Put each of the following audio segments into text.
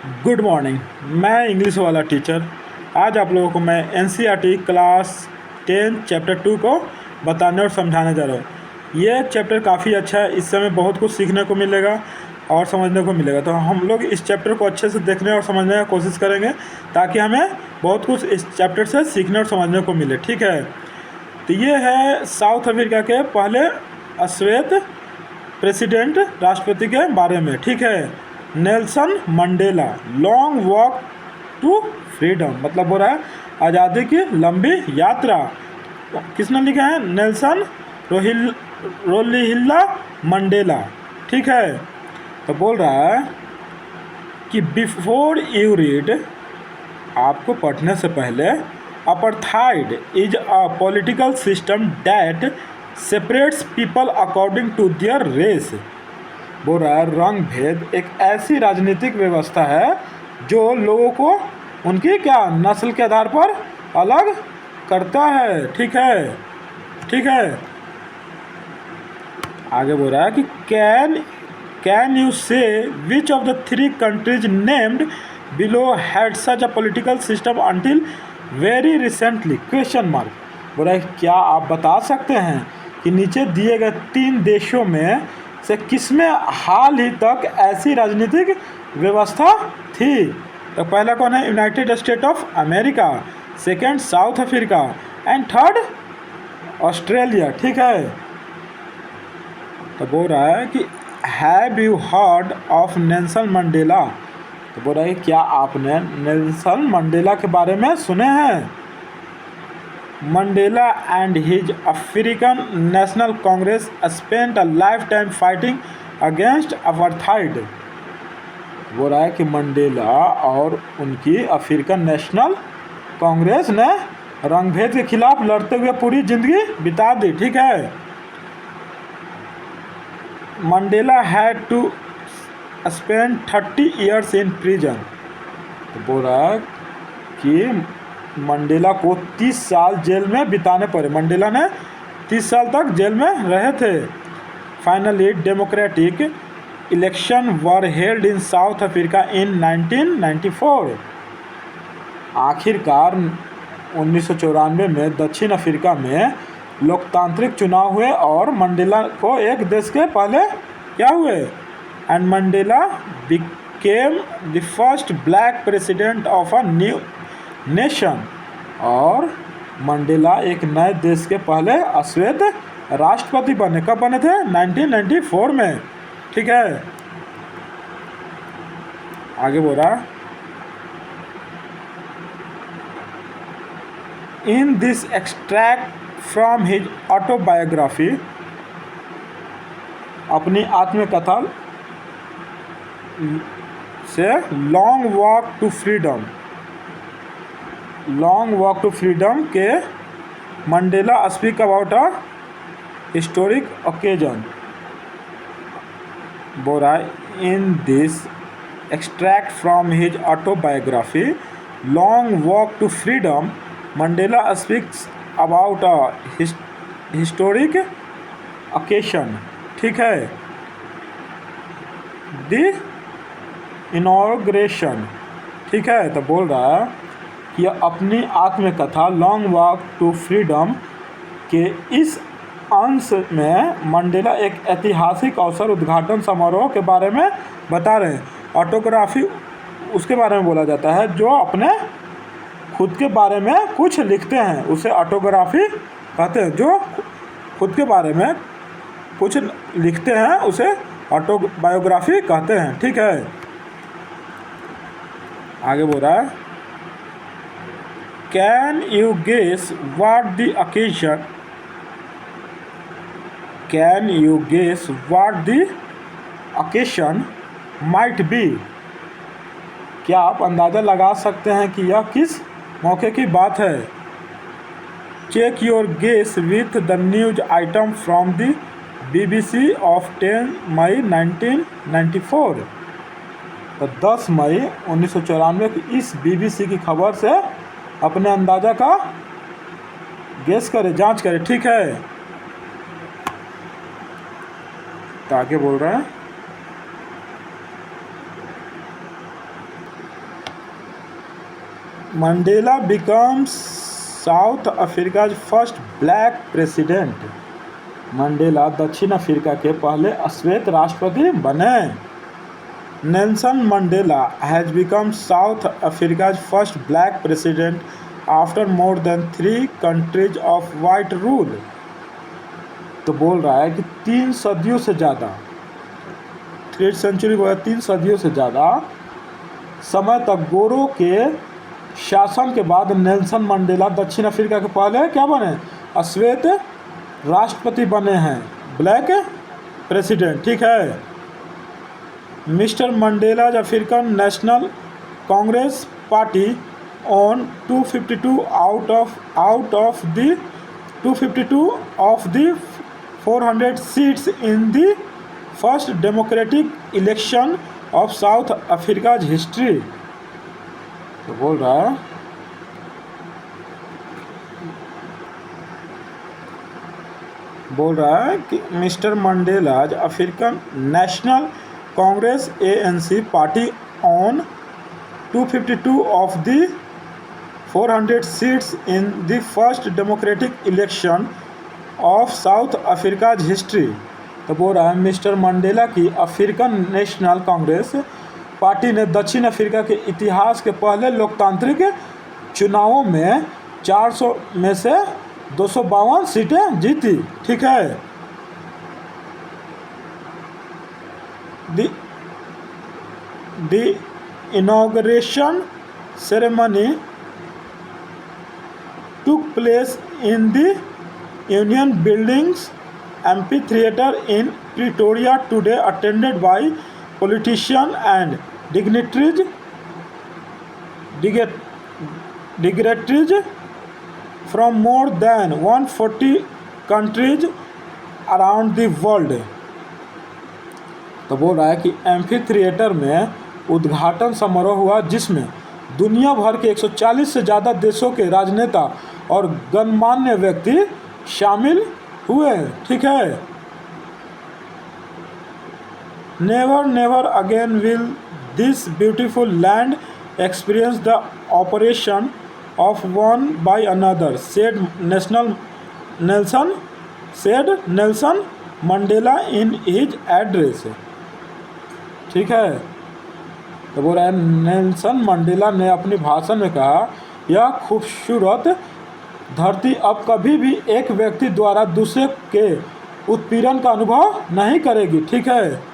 Good morning. मैं English वाला teacher आज आप लोगों को मैं एनसीईआरटी क्लास 10 चैप्टर 2 को बताने और समझाने जा रहा हूँ। ये चैप्टर काफ़ी अच्छा है, इससे हमें बहुत कुछ सीखने को मिलेगा और समझने को मिलेगा। तो हम लोग इस चैप्टर को अच्छे से देखने और समझने की कोशिश करेंगे ताकि हमें बहुत कुछ इस चैप्टर से सीखने और समझने को मिले। ठीक है, तो ये है साउथ अफ्रीका के पहले श्वेत प्रेसिडेंट राष्ट्रपति के बारे में। ठीक है, Nelson Mandela, long walk to freedom, मतलब हो रहा है आज़ादी की लंबी यात्रा। किसने लिखा है? Nelson Rolihlahla Mandela. ठीक है, तो बोल रहा है कि बिफोर यू रीड, आपको पढ़ने से पहले, apartheid is a political system that separates people according to their race. बोल रहा है रंग भेद एक ऐसी राजनीतिक व्यवस्था है जो लोगों को उनकी क्या नस्ल के आधार पर अलग करता है। ठीक है, ठीक है। आगे बोल रहा है कि कैन यू से which of the three countries named below had such a political system until very recently question mark. बोल रहा है क्या आप बता सकते हैं कि नीचे दिए गए 3 देशों में से किसमें हाल ही तक ऐसी राजनीतिक व्यवस्था थी? तो पहला कौन है? United state of America, second south Africa and third Australia. ठीक है, तो बोल रहा है कि have you heard of Nelson Mandela. तो बोल रहा है क्या आपने नेल्सन मंडेला के बारे में सुने हैं? Mandela and his African National Congress spent a lifetime fighting against apartheid। वो रहा है कि मंडेला और उनकी अफ्रीकन नेशनल कांग्रेस ने रंगभेद के खिलाफ लड़ते हुए पूरी जिंदगी बिता दी। ठीक है, Mandela had to spend 30 years in prison. तो बोल रहा है कि मंडेला को 30 साल जेल में बिताने पड़े। मंडेला ने 30 साल तक जेल में रहे थे। Finally democratic election were held in south Africa in 1994। आखिरकार 1994 में दक्षिण अफ्रीका में लोकतांत्रिक चुनाव हुए और मंडेला को एक देश के पहले क्या हुए? And Mandela became the first black president of a new nation. और मंडेला एक नए देश के पहले अश्वेत राष्ट्रपति बने। कब बने थे? 1994 में। ठीक है, आगे बोल रहा in this extract from his autobiography, अपनी आत्मकथा से long walk to freedom, long walk to freedom के Mandela speak about a historic occasion. बोल रहा है in this extract from his autobiography long walk to freedom, Mandela speaks about a historic occasion. ठीक है, the inauguration. ठीक है, तो बोल रहा है कि अपनी आत्मकथा लॉन्ग वॉक टू फ्रीडम के इस अंश में मंडेला एक ऐतिहासिक अवसर उद्घाटन समारोह के बारे में बता रहे हैं। ऑटोग्राफी उसके बारे में बोला जाता है जो अपने खुद के बारे में कुछ लिखते हैं, उसे ऑटोग्राफी कहते हैं। जो खुद के बारे में कुछ लिखते हैं उसे ऑटोबायोग्राफी कहते हैं। ठीक है, आगे बोल रहा है Can you guess what the occasion? Can you guess what the occasion might be? क्या आप अंदाज़ा लगा सकते हैं कि यह किस मौके की बात है? Check your guess with the news item from the BBC of 10 मई 1994। तो 10 मई 1994 की इस BBC की खबर से अपने अंदाजा का गेस करें, जांच करें। ठीक है, तो आगे बोल रहे हैं Mandela becomes south Africa first black president. Mandela दक्षिण अफ्रीका के पहले श्वेत राष्ट्रपति बने। Nelson Mandela has become south Africa first black president after more than 3 countries of white rule. तो बोल रहा है कि 3 सदियों से ज़्यादा, 3 सेंचुरी बोला, 3 सदियों से ज़्यादा समय तक गोरों के शासन के बाद नेल्सन मंडेला दक्षिण अफ्रीका के पहले क्या बने, श्वेत राष्ट्रपति बने हैं, ब्लैक प्रेसिडेंट। ठीक है। Mister Mandela's African national Congress party on 252 out of the 252 of the 400 seats in the first democratic election of south Africa's history. तो बोल रहा है कि mister Mandela's African national Congress ANC party on 252 of the 400 seats in the first democratic election of south Africa's history. तो बोल रहा है mister Mandela की अफ्रीकन नेशनल कांग्रेस पार्टी ने दक्षिण अफ्रीका के इतिहास के पहले लोकतांत्रिक चुनावों में 400 में से 252 सीटें जीती। ठीक है। The inauguration ceremony took place in the Union Buildings amphitheater in Pretoria today, attended by politicians and dignitaries from more than 140 countries around the world। तो बोल रहा है कि एम्फी थिएटर में उद्घाटन समारोह हुआ जिसमें दुनिया भर के 140 से ज़्यादा देशों के राजनेता और गणमान्य व्यक्ति शामिल हुए। ठीक है। Never again will this beautiful land experience the oppression of one by another, said Nelson Mandela in his address. ठीक है। तो बोल रहा है नेल्सन मंडेला ने अपने भाषण में कहा, यह खूबसूरत धरती अब कभी भी एक व्यक्ति द्वारा दूसरे के उत्पीड़न का अनुभव नहीं करेगी। ठीक है।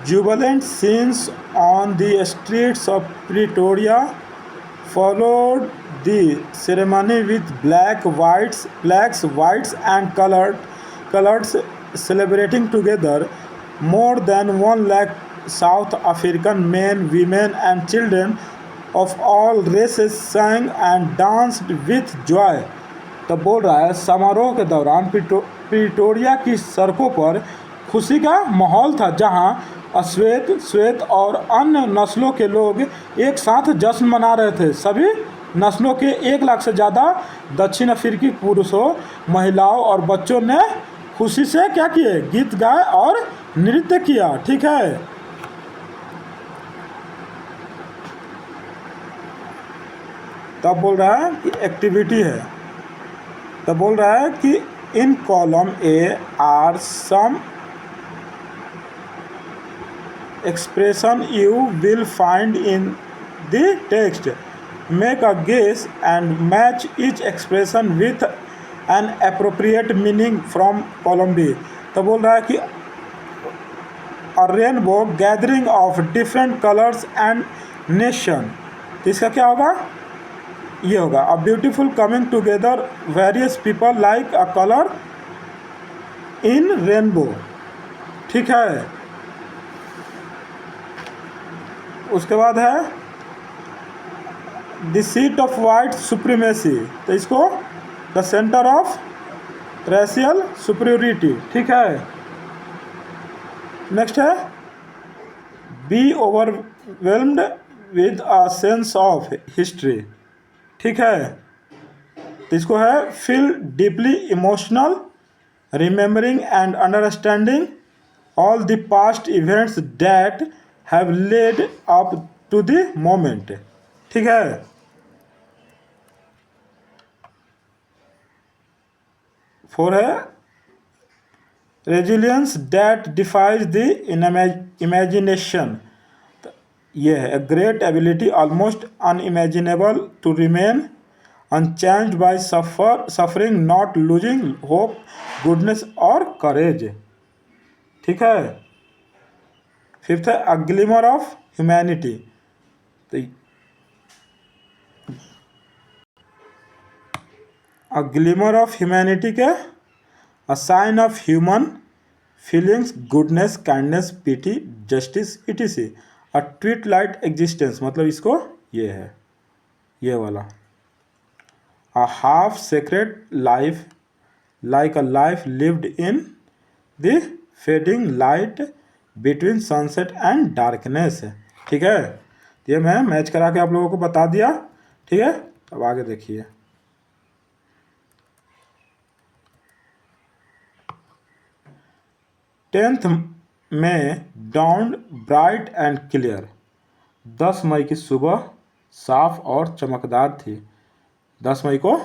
Jubilant scenes on the streets of Pretoria followed the ceremony with blacks, whites and colors celebrating together. More than 1 lakh South African men, women and children of all races sang and danced with joy। तो बोल रहा है समारोह के दौरान Pretoria की सड़कों पर खुशी का माहौल था, जहां श्वेत और अन्य नस्लों के लोग एक साथ जश्न मना रहे थे। सभी नस्लों के 1 लाख से ज़्यादा दक्षिण अफ्रीकी पुरुषों, महिलाओं और बच्चों ने खुशी से क्या किए, गीत गाए और नृत्य किया। ठीक है। तब बोल रहा है कि एक्टिविटी है। तब बोल रहा है कि in column A are some expression you will find in the text. Make a guess and match each expression with an appropriate meaning from column B। तो बोल रहा है कि a rainbow gathering of different colors and nation। तो इसका क्या होगा, ये होगा a beautiful coming together various people like a color in rainbow। ठीक है। उसके बाद है the seat of white supremacy. तो इसको the centre of racial superiority. ठीक है। नेक्स्ट है be overwhelmed with a sense of history. ठीक है। तो इसको है feel deeply emotional remembering and understanding all the past events that have led up to the moment. ठीक है, फोर है resilience that defies the imagination. ये है a great ability almost unimaginable to remain unchanged by suffering, not losing hope, goodness और courage. ठीक है, fifth है अ glimmer of humanity. तो अ ग्लिमर ऑफ ह्यूमैनिटी के a sign of human feelings, goodness, kindness, pity, justice, E T C. A twilight existence, मतलब इसको ये है ये वाला. A half secret life like a life lived in the fading light between sunset and darkness. ठीक है, तो ये मैं मैच करा के आप लोगों को बता दिया. ठीक है, अब आगे देखिए. टेंथ में dawned ब्राइट एंड क्लियर. 10 मई की सुबह साफ और चमकदार थी. 10 मई को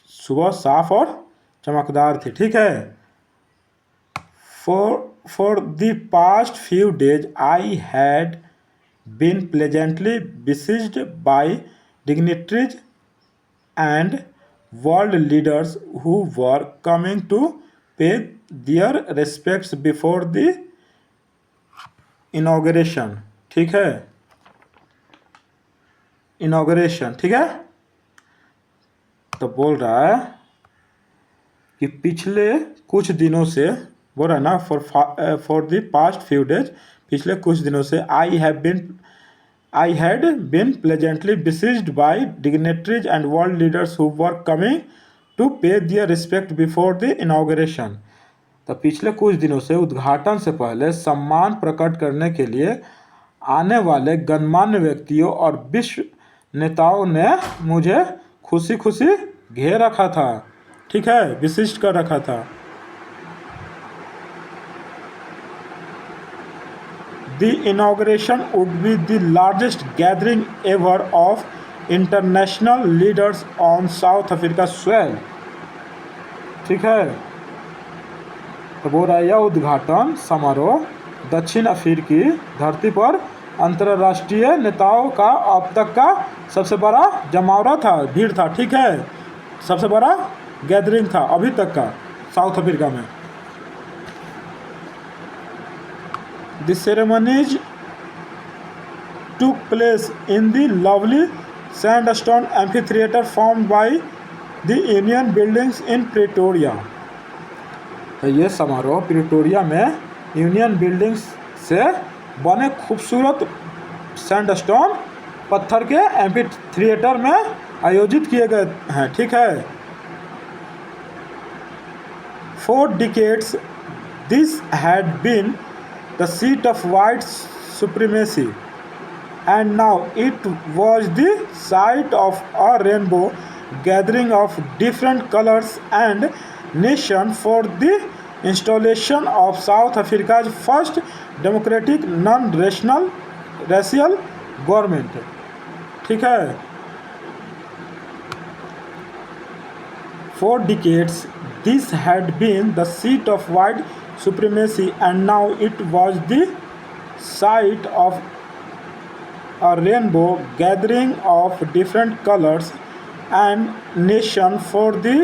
सुबह साफ और चमकदार थी. ठीक है, for the past few days I had been pleasantly besieged by dignitaries and world leaders who were coming to pay their respects before the inauguration. ठीक है, इनॉग्रेशन. ठीक है, तो बोल रहा है कि पिछले कुछ दिनों से, बोल रहा है ना, for the past few days, पिछले कुछ दिनों से I had been pleasantly besieged by dignitaries and world leaders who were coming to pay their respect before the inauguration. तो पिछले कुछ दिनों से उद्घाटन से पहले सम्मान प्रकट करने के लिए आने वाले गणमान्य व्यक्तियों और विश्व नेताओं ने मुझे खुशी खुशी घेर रखा था. ठीक है, विशिष्ट कर रखा था. The inauguration would be the largest gathering ever of international leaders on south Africa soil. ठीक है, तो बोल रहा है यह उद्घाटन समारोह दक्षिण अफ्रीकी धरती पर अंतर्राष्ट्रीय नेताओं का अब तक का सबसे बड़ा जमावड़ा था, भीड़ था. ठीक है, सबसे बड़ा गैदरिंग था अभी तक का साउथ अफ्रीका में. The ceremonies took place in the lovely sandstone amphitheatre formed by the union buildings in Pretoria. तो ये समारोह प्रिटोरिया में यूनियन बिल्डिंग्स से बने खूबसूरत सैंडस्टोन पत्थर के एम्फीथिएटर में आयोजित किए गए हैं. ठीक है, 4 decades this had been the seat of white supremacy, and now it was the site of a rainbow gathering of different colors and nations for the installation of South Africa's first democratic non-racial government. ठीक है, 4 decades this had been the seat of white supremacy, and now it was the site of a rainbow gathering of different colors and nation for the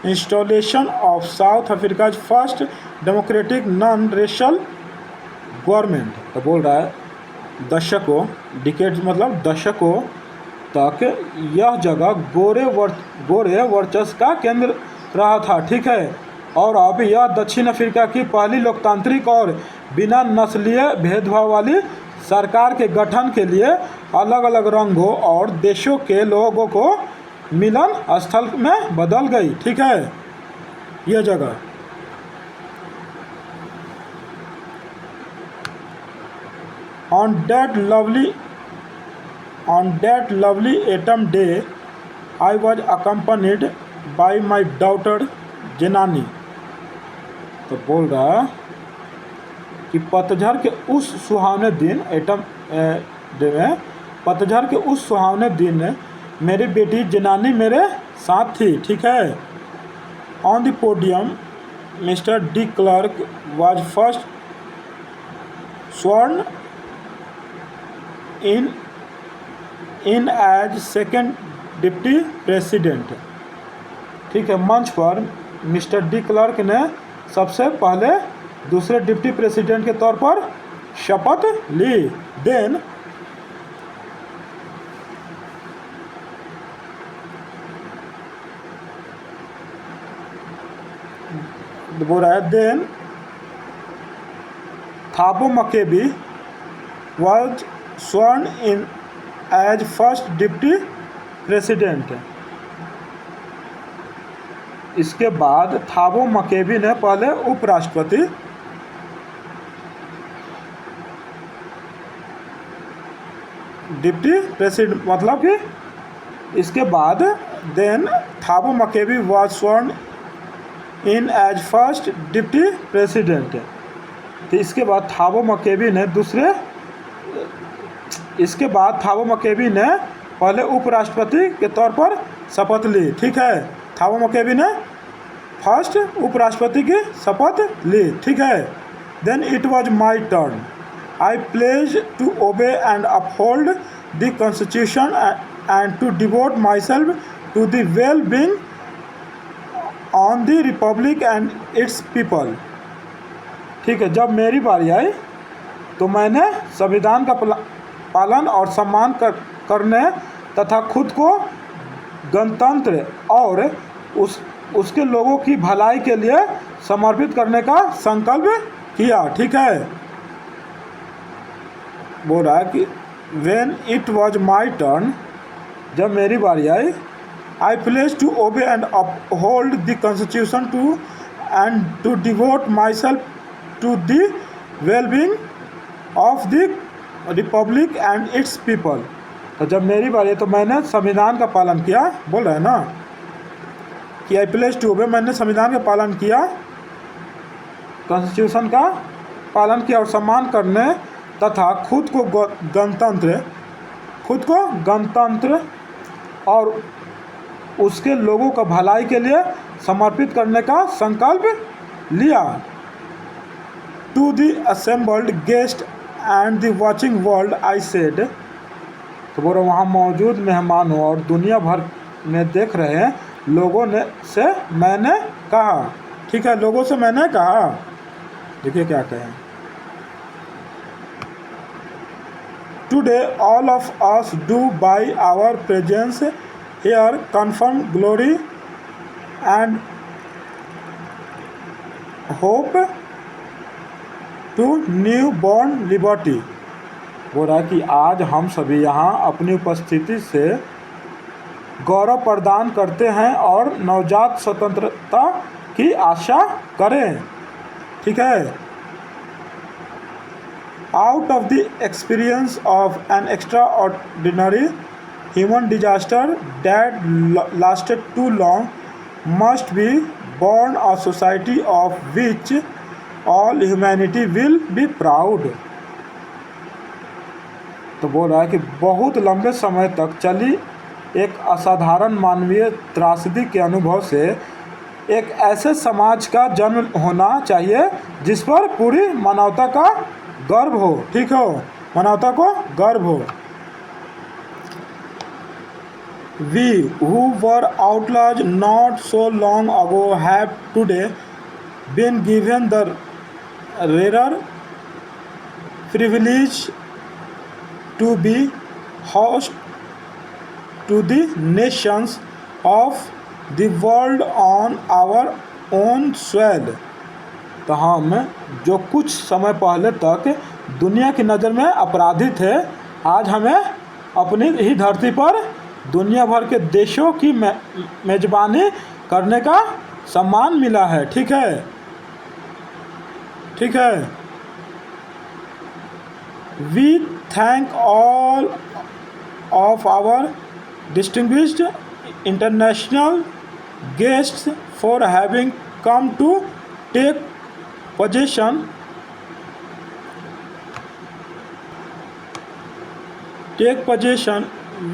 installation of South Africa's first democratic non-racial government. तो बोल रहा है दशकों, decades मतलब दशकों तक यह जगह गोरे वर्चस्व का केंद्र रहा था. ठीक है, और अब यह दक्षिण अफ्रीका की पहली लोकतांत्रिक और बिना नस्लीय भेदभाव वाली सरकार के गठन के लिए अलग अलग रंगों और देशों के लोगों को मिलन स्थल में बदल गई. ठीक है, यह जगह. On that lovely autumn day, I was accompanied by my daughter जेनानी. तो बोल रहा कि पतझड़ के उस सुहावने दिन डे में पतझड़ के उस सुहावने दिन मेरी बेटी जनानी मेरे साथ थी, ठीक है। On the podium mister de Klerk was first sworn in as second deputy president, ठीक है। मंच पर मिस्टर डी क्लर्क ने सबसे पहले दूसरे डिप्टी प्रेसिडेंट के तौर पर शपथ ली। देन बोल रहा है देन थाबो मकेबी was sworn in as first deputy president. इसके बाद थाबो मकेबी ने पहले उपराष्ट्रपति डिप्टी प्रेसिडेंट मतलब कि इसके बाद देन थाबो मकेबी was sworn in as first deputy president. तो इसके बाद थाबो मकेबी ने पहले उपराष्ट्रपति के तौर पर शपथ ली, ठीक है। थाबो मकेबी ने फर्स्ट उपराष्ट्रपति की शपथ ली, ठीक है। Then it was my turn, I pledge to obey and uphold the constitution and to devote myself to the well being on the republic and its people, ठीक है। जब मेरी बारी आई तो मैंने संविधान का पालन और सम्मान करने तथा खुद को गणतंत्र और उसके लोगों की भलाई के लिए समर्पित करने का संकल्प किया, ठीक है। बोल रहा है कि when it was my turn, जब मेरी बारी आई, I pledged to obey and uphold the constitution and to devote myself to the well-being of the republic and its people। तो जब मेरी बारी है तो मैंने संविधान का पालन किया, बोल रहा है ना कि आई प्लेज टू ओबे, मैंने संविधान का पालन किया, कॉन्स्टिट्यूशन का पालन किया और सम्मान करने तथा खुद को गणतंत्र और उसके लोगों का भलाई के लिए समर्पित करने का संकल्प लिया। To the assembled guest and the watching world I said, तो बोलो वहाँ मौजूद मेहमानों और दुनिया भर में देख रहे हैं लोगों ने से मैंने कहा, ठीक है। लोगों से मैंने कहा, देखिए क्या कहें। Today all of us do by our presence here confirm glory and hope to newborn liberty. बोल रहा है कि आज हम सभी यहाँ अपनी उपस्थिति से गौरव प्रदान करते हैं और नवजात स्वतंत्रता की आशा करें, ठीक है। Out of the experience of an extraordinary human disaster that lasted too long must be born a society of which all humanity will be proud। तो बोल रहा है कि बहुत लंबे समय तक चली एक असाधारण मानवीय त्रासदी के अनुभव से एक ऐसे समाज का जन्म होना चाहिए जिस पर पूरी मानवता का गर्व हो, ठीक हो, मानवता को गर्व हो। We who were outlaws not so long ago have today been given the rare privilege to be host to the nations of the world on our own soil। तो हम जो कुछ समय पहले तक दुनिया की नज़र में अपराधी थे, आज हमें अपनी ही धरती पर दुनिया भर के देशों की मेजबानी करने का सम्मान मिला है, ठीक है, ठीक है। We thank all of our distinguished international guests for having come to take possession take possession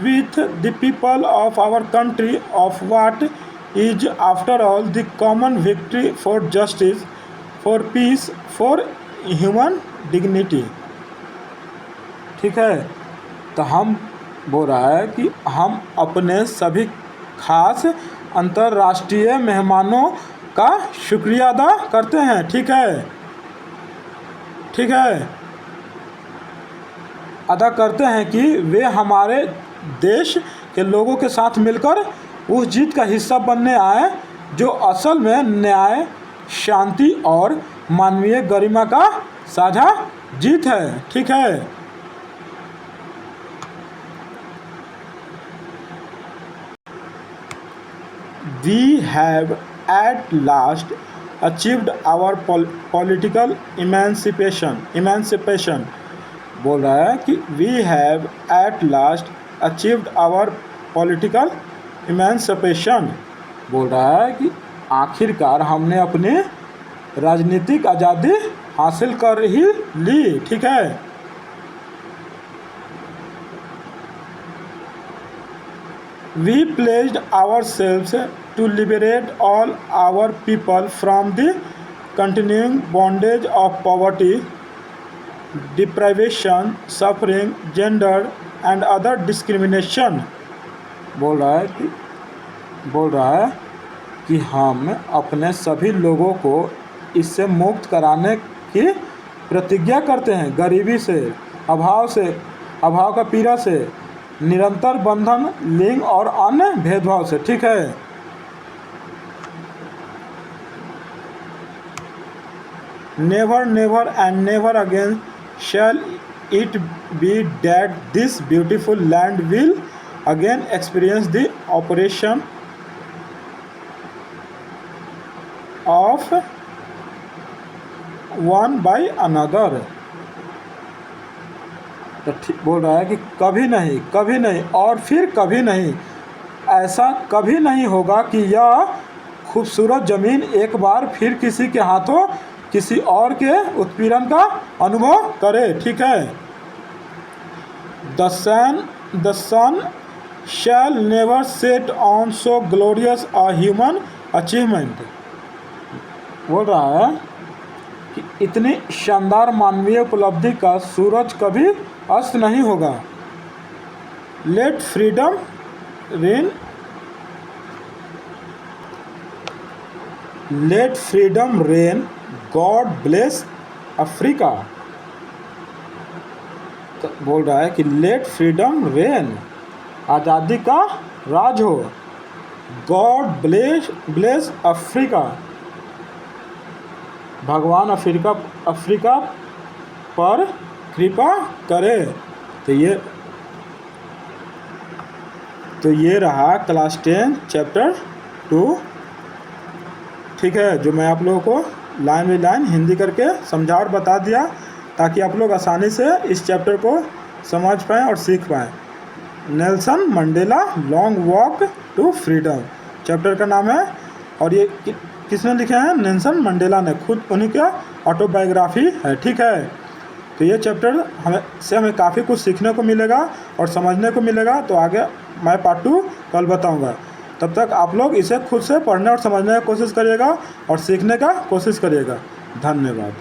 with the people of our country of what is after all the common victory for justice, for peace, for human dignity। ठीक है, तो हम बोल रहा है कि हम अपने सभी खास अंतर्राष्ट्रीय मेहमानों का शुक्रिया अदा करते हैं। ठीक है, ठीक है, अदा करते हैं कि वे हमारे देश के लोगों के साथ मिलकर उस जीत का हिस्सा बनने आए जो असल में न्याय, शांति और मानवीय गरिमा का साझा जीत है। ठीक है, we have at last achieved our political emancipation बोल रहा है कि we have at last achieved our political emancipation बोल रहा है कि आखिरकार हमने अपनी राजनीतिक आज़ादी हासिल कर ही ली। ठीक है, we pledged ourselves to liberate all our people from the continuing bondage of poverty, deprivation, suffering, gender and other discrimination बोल रहा है कि हम अपने सभी लोगों को इससे मुक्त कराने की प्रतिज्ञा करते हैं। गरीबी से, अभाव का पीड़ा से, निरंतर बंधन, लिंग और अन्य भेदभाव से। ठीक है, never never and never again shall it be that this beautiful land will again experience the oppression of one by another. तो बोल रहा है कि कभी नहीं और फिर कभी नहीं, ऐसा कभी नहीं होगा कि यह खूबसूरत ज़मीन एक बार फिर किसी के हाथों किसी और के उत्पीड़न का अनुभव करे। ठीक है, the sun shall never set on so glorious a human achievement बोल रहा है कि इतनी शानदार मानवीय उपलब्धि का सूरज कभी अस्त नहीं होगा। Let freedom reign, God bless Africa. तो बोल रहा है कि लेट फ्रीडम रेन, आज़ादी का राज हो। गॉड ब्लेस अफ्रीका, भगवान अफ्रीका पर कृपा करे। तो ये रहा क्लास 10 चैप्टर 2। ठीक है, जो मैं आप लोगों को लाइन बाई लाइन हिंदी करके समझा और बता दिया ताकि आप लोग आसानी से इस चैप्टर को समझ पाएँ और सीख पाएँ। Nelson Mandela long walk to freedom chapter का नाम है, और ये किसने लिखे हैं? नेल्सन मंडेला ने, खुद उन्हीं का ऑटोबायोग्राफी है। ठीक है, तो ये चैप्टर हमें काफ़ी कुछ सीखने को मिलेगा और समझने को मिलेगा। तो आगे मैं पार्ट 2 कल बताऊंगा। तब तक आप लोग इसे खुद से पढ़ने और समझने की कोशिश करिएगा और सीखने का कोशिश करिएगा। धन्यवाद।